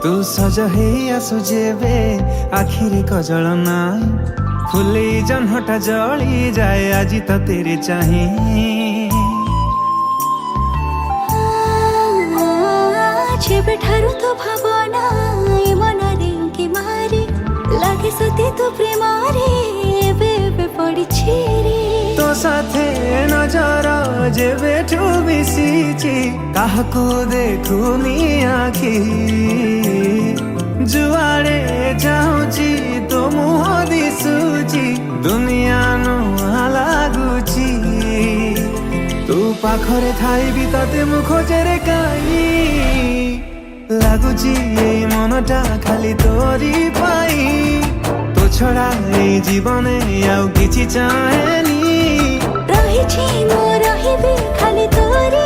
तू सज हे आसु जेबे आखिरी कजल नाई फुली जन्हटा जली जाए आज तो तेरे चाहे जेबे ठारू तो भावना ए मनरे उंकी मारी लागे सते तो प्रेमारे बेबे पड़ी छेरी तो साथे नजर जेबे ठू मिसीची काहको देखुनी आखी जुआड़े जाऊची तो मुह दिसुची दुनिया नुआ लागुची तू पाखरे थाई भी तते मु खोजेरे काई लागुची এই মনটা খালি তোরি পাই তো ছড়া এই জীবনে আর কিছু চাহেনি रहिछि मो रहिबे खाली तोरी